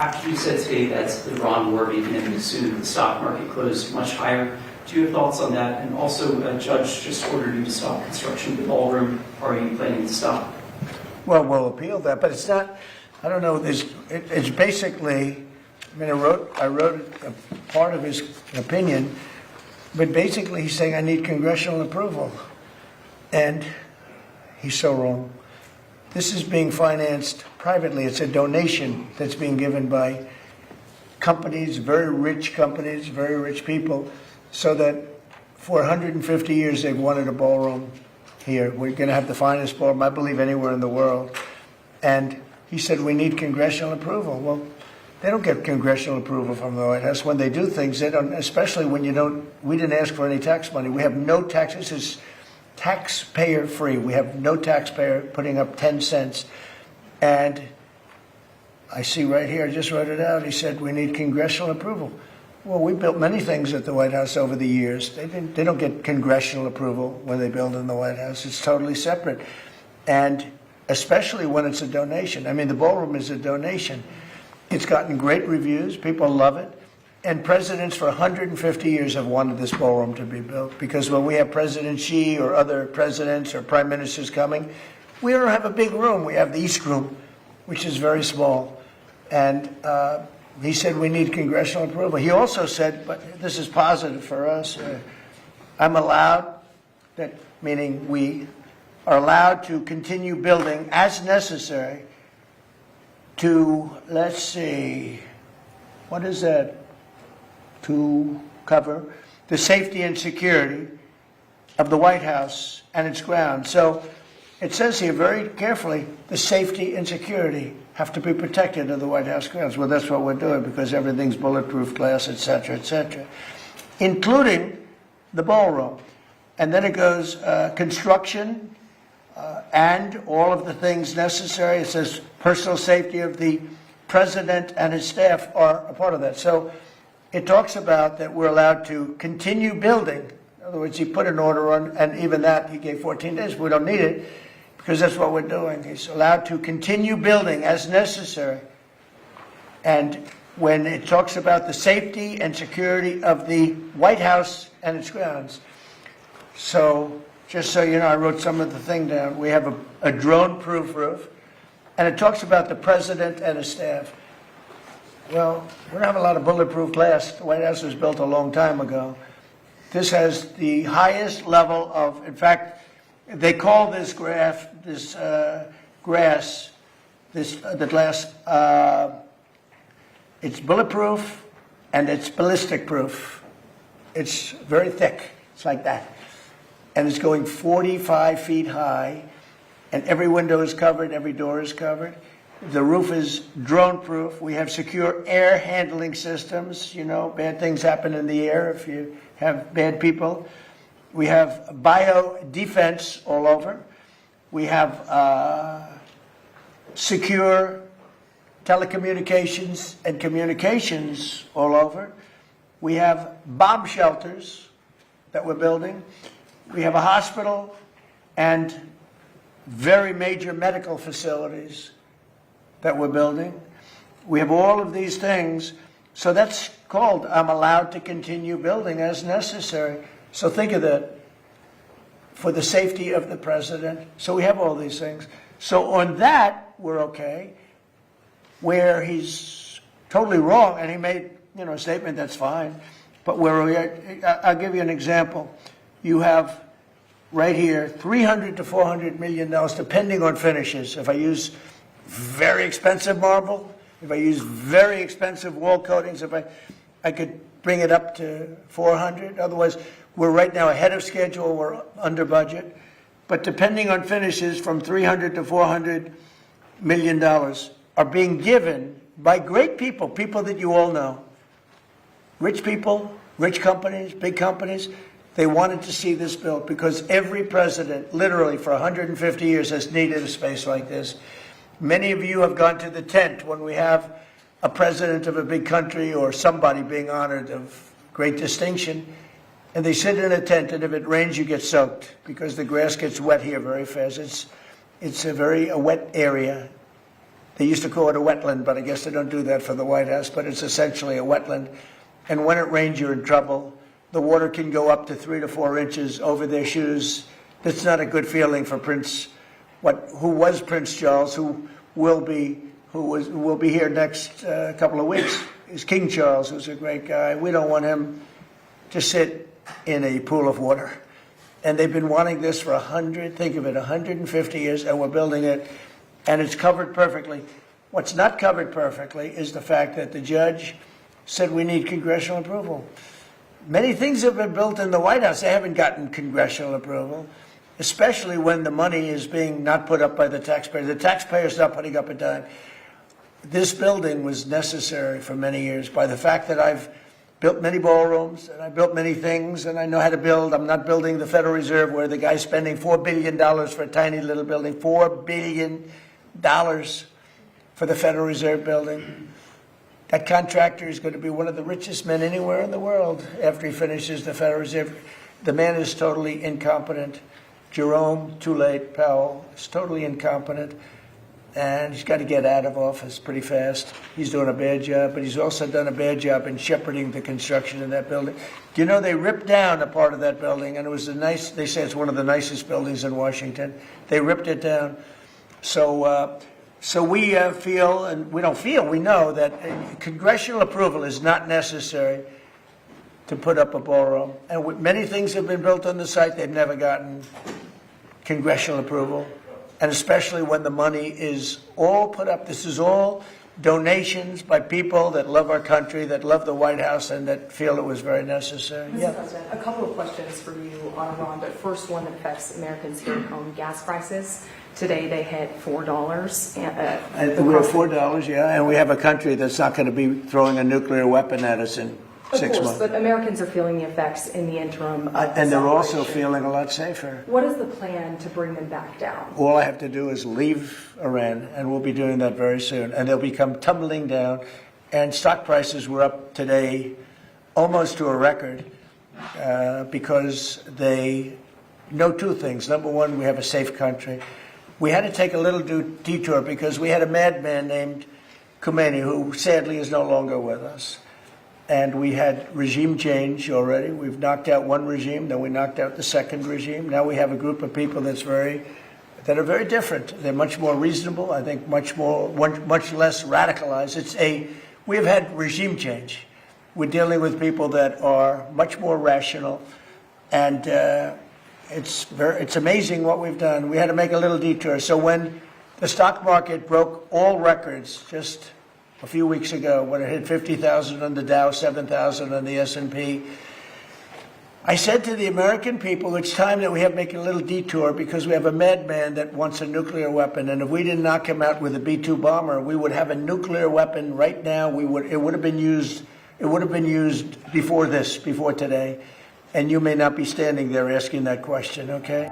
After you said today that the Iran war may be ending soon, the stock market closed much higher. Do you have thoughts on that? And also, a judge just ordered you to stop construction of the ballroom. Are you planning to stop? Well, we'll appeal that, but it's not. I don't know. It's basically. I mean, I wrote a part of his opinion, but basically he's saying I need congressional approval, and he's so wrong. This is being financed privately. It's a donation that's being given by companies, very rich people, so that for 150 years they've wanted a ballroom here. We're going to have the finest ballroom, I believe, anywhere in the world. And he said we need congressional approval. Well, they don't get congressional approval from the White House when they do things. They don't, especially when you don't. We didn't ask for any tax money. We have no taxes. This is taxpayer free. We have no taxpayer putting up 10 cents. And I see right here, I just wrote it out, he said we need congressional approval. Well, we built many things at the White House over the years. They don't get congressional approval when they build in the White House. It's totally separate. And especially when it's a donation. I mean, the ballroom is a donation. It's gotten great reviews. People love it. And presidents for 150 years have wanted this ballroom to be built, because when we have President Xi or other presidents or prime ministers coming, we don't have a big room. We have the East Room, which is very small. And he said we need congressional approval. He also said, but this is positive for us, I'm allowed, that meaning we are allowed to continue building as necessary to, let's see, what is that? To cover the safety and security of the White House and its grounds. So it says here very carefully, the safety and security have to be protected of the White House grounds. Well, that's what we're doing, because everything's bulletproof glass, et cetera, including the ballroom. And then it goes construction and all of the things necessary. It says personal safety of the president and his staff are a part of that. So it talks about that we're allowed to continue building. In other words, he put an order on, and even that he gave 14 days. We don't need it, because that's what we're doing. He's allowed to continue building as necessary. And when it talks about the safety and security of the White House and its grounds. So just so you know, I wrote some of the thing down. We have a drone-proof roof, and it talks about the president and his staff. Well, we don't have a lot of bulletproof glass. The White House was built a long time ago. This has the highest level of, in fact, they call this grass, the glass, it's bulletproof and it's ballistic proof. It's very thick. It's like that. And it's going 45 feet high, and every window is covered, every door is covered. The roof is drone-proof. We have secure air handling systems. You know, bad things happen in the air if you have bad people. We have bio-defense all over. We have secure telecommunications and communications all over. We have bomb shelters that we're building. We have a hospital and very major medical facilities that we're building. We have all of these things. So that's called, I'm allowed to continue building as necessary. So think of that, for the safety of the president. So we have all these things. So on that, we're okay. Where he's totally wrong, and he made, you know, a statement, that's fine. But I'll give you an example. You have right here $300 to $400 million, depending on finishes. If I use very expensive marble, if I use very expensive wall coatings, if I could bring it up to 400. Otherwise, we're right now ahead of schedule, we're under budget. But depending on finishes, from $300 to $400 million are being given by great people, people that you all know. Rich people, rich companies, big companies. They wanted to see this built because every president, literally for 150 years, has needed a space like this. Many of you have gone to the tent when we have a president of a big country or somebody being honored of great distinction, and they sit in a tent, and if it rains, you get soaked because the grass gets wet here very fast. It's a very wet area. They used to call it a wetland, but I guess they don't do that for the White House, but it's essentially a wetland. And when it rains, you're in trouble. The water can go up to 3 to 4 inches over their shoes. That's not a good feeling for who was Prince Charles, who will be here next couple of weeks, is King Charles, who's a great guy. We don't want him to sit in a pool of water. And they've been wanting this for 150 years, and we're building it, and it's covered perfectly. What's not covered perfectly is the fact that the judge said we need congressional approval. Many things have been built in the White House. They haven't gotten congressional approval, especially when the money is being not put up by the taxpayer. The taxpayer's not putting up a dime. This building was necessary for many years by the fact that I've built many ballrooms, and I built many things, and I know how to build. I'm not building the Federal Reserve where the guy's spending $4 billion for a tiny little building, $4 billion for the Federal Reserve building. That contractor is going to be one of the richest men anywhere in the world after he finishes the Federal Reserve. The man is totally incompetent. Jerome Powell is totally incompetent, and he's got to get out of office pretty fast. He's doing a bad job, but he's also done a bad job in shepherding the construction of that building. Do you know they ripped down a part of that building, and it was they say it's one of the nicest buildings in Washington. They ripped it down. So we feel, and we don't feel, we know that congressional approval is not necessary to put up a ballroom. And many things have been built on the site, they've never gotten congressional approval. And especially when the money is all put up. This is all donations by people that love our country, that love the White House, and that feel it was very necessary. Mr. President, a couple of questions for you on Iran, but first one that affects Americans here at home, gas prices. Today they hit $4. We have $4, yeah, and we have a country that's not going to be throwing a nuclear weapon at us in 6 months. But Americans are feeling the effects in the interim of and they're also operation. feeling a lot safer. What is the plan to bring them back down? All I have to do is leave Iran, and we'll be doing that very soon, and they'll become tumbling down. And stock prices were up today almost to a record because they know two things. Number one, we have a safe country. We had to take a little detour because we had a madman named Khomeini who sadly is no longer with us. And we had regime change already. We've knocked out one regime, then we knocked out the second regime. Now we have a group of people that are very different. They're much more reasonable, I think much less radicalized. We've had regime change. We're dealing with people that are much more rational, and it's amazing what we've done. We had to make a little detour. So when the stock market broke all records just a few weeks ago, when it hit 50,000 on the Dow, 7,000 on the S&P, I said to the American people, it's time that we have to make a little detour because we have a madman that wants a nuclear weapon. And if we didn't knock him out with a B-2 bomber, we would have a nuclear weapon right now. It would have been used before today. And you may not be standing there asking that question, okay?